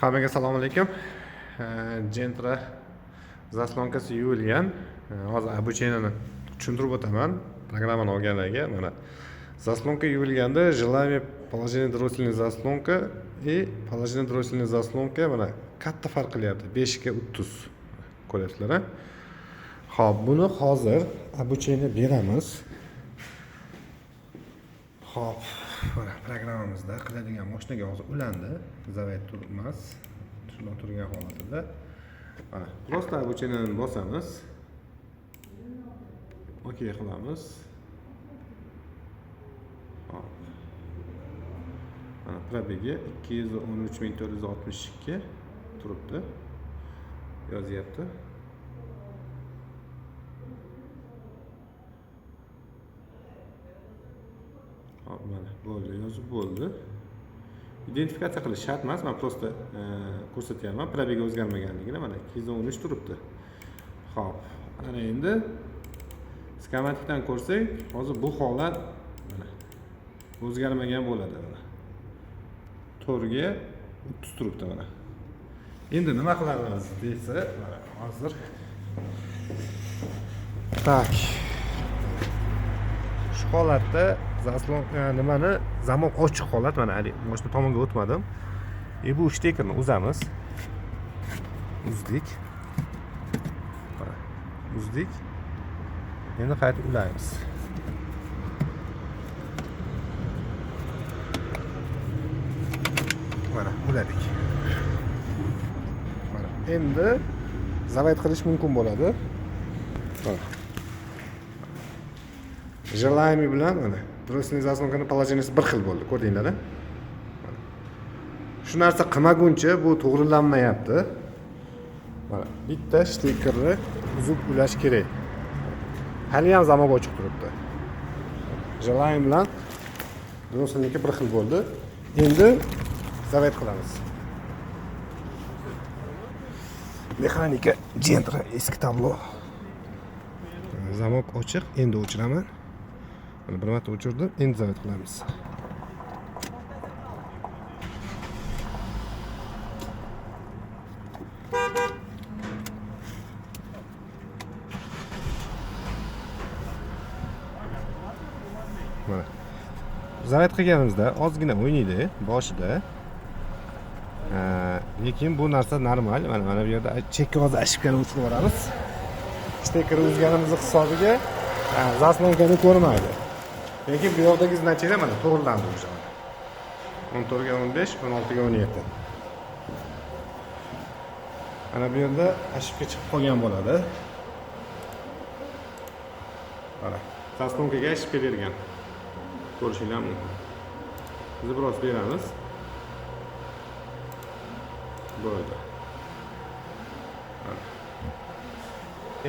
Hammaga assalomu alaykum. Gentra zaslonkasi yuvilgan. Hozir обучениeni tushuntirib o'taman. Programmani olganlarga mana zaslonka yuvilganda желание положение дросельной заслонка и положение дросельной заслонка mana katta farq qilyapti. 5 ga 30 ko'ryapsizlar. Xo'p, buni hozir обучение beramiz. Xo'p, mana programmamizda qiladigan mashinaga hozir ulandi. Zavod turmas. Shunday turgan holatida mana просто обучениeni bosamiz. Okey qilamiz. Hop. Mana probegi 213462 turibdi. Yozyapti. Hop, mana bo'ldi, yozib bo'ldi. Identifikatsiya qilish shart emas, men просто ko'rsatyapman. Probegi o'zgarmaganligini mana 213 turibdi. Hop, ana endi skematikdan ko'rsak, hozir bu holat mana o'zgarmagan bo'ladi mana. 4 ga 30 turibdi mana. Endi nima qilamiz desa, mana hozir tak. Shu holatda zaslon nimani zamok ochiq holat mana mashina tomonga o'tmadim. Bu shtekerni uzamiz. Uzdik. Mana uzdik. Endi qayta ulaymiz. Mana uladik. Mana endi zavod qilish mumkin bo'ladi. Mana желание bilan mana дросельный zaslonkaning положенияsi bir xil bo'ldi, ko'rdinglar-a? Shu narsa qilmaguncha bu to'g'rilanmayapti. Mana bitta shtekerni uzib ulash kerak. Hali ham zamok ochiq turibdi. Желание bilan дросельники bir xil bo'ldi. Endi zavod qilamiz. Mexanika Gentra eski tablo. Zamok ochiq, endi o'chiraman. Mana bir marta o'chirdim, endi zavod qilamiz. Mana zavod qilganimizda ozgina o'ynaydi boshida. Lekin bu narsa normal. Mana bu yerda chekka hozir ошибкani o'chirib yuboramiz. Shtekeri o'zganimiz hisobiga zaslonkani ko'rmaydi. Lekin bu yoqdagi значение mana to'g'rilandi o'sha. 14 ga 15, 16 ga 17. Mana bu yerda ошибка chiqib qolgan bo'ladi. Mana zaslonkaga ошибка bergan. Ko'rishingiz mumkin. Biz biroz beramiz. Bo'ldi.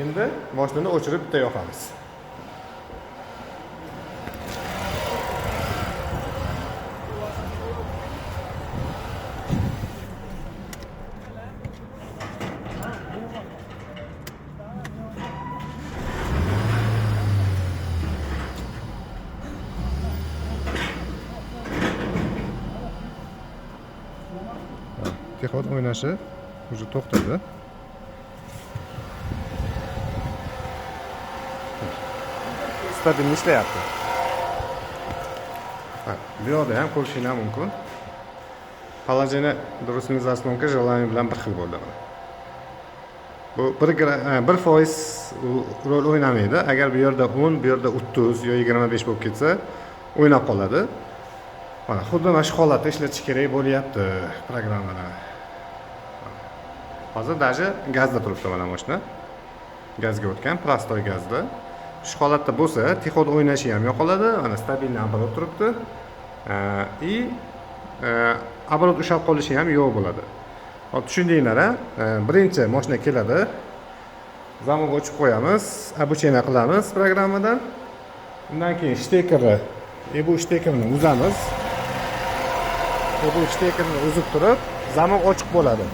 Endi mashinani o'chirib bitta yoqamiz. Texod o'ynashi уже to'xtadi. Stabil ishlayapti. Bu yerda ham ko'rishingiz mumkin. Положение дросельной заслонка желание bilan bir xil bo'ldi. Bu 1% rol o'ynamaydi. Agar bu yerda 10, bu yerda 30 yo 25 bo'lib ketsa, o'ynab qoladi. Mana xuddi mana shu holatda ishlatish kerak bo'lyapti programmani. Hozir даже gazda turibdi mana mashina. Gazga o'tgan, prostoy gazda. Shu holatda bo'lsa, texod o'ynashi ham yo'qoladi. Mana stabilni оборот turibdi. И оборот ushlab qolishi ham yo'q bo'ladi. Hop tushundinglar-a? Birinchi mashina keladi. Zamok ochib qo'yamiz, обучение qilamiz programmadan. Undan keyin shtekerni, bu shtekerni uzamiz. Bu shtekerni uzib turib, zamok ochiq bo'ladi.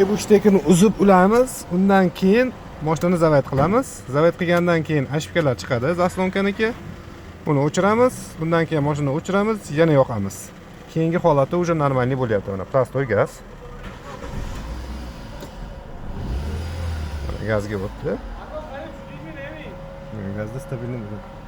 Bu shtekerni uzib ulaymiz. Undan keyin mashinani zavod qilamiz. Zavod qilgandan keyin ошибкалар chiqadi zaslonkaniki. Buni o'chiramiz, bundan keyin mashinani o'chiramiz, yana yoqamiz. Keyingi holati уже нормальный bo'lyapti. Mana prostoy gaz. Gazga o'tdi. Gazda stabilniy bo'ladi.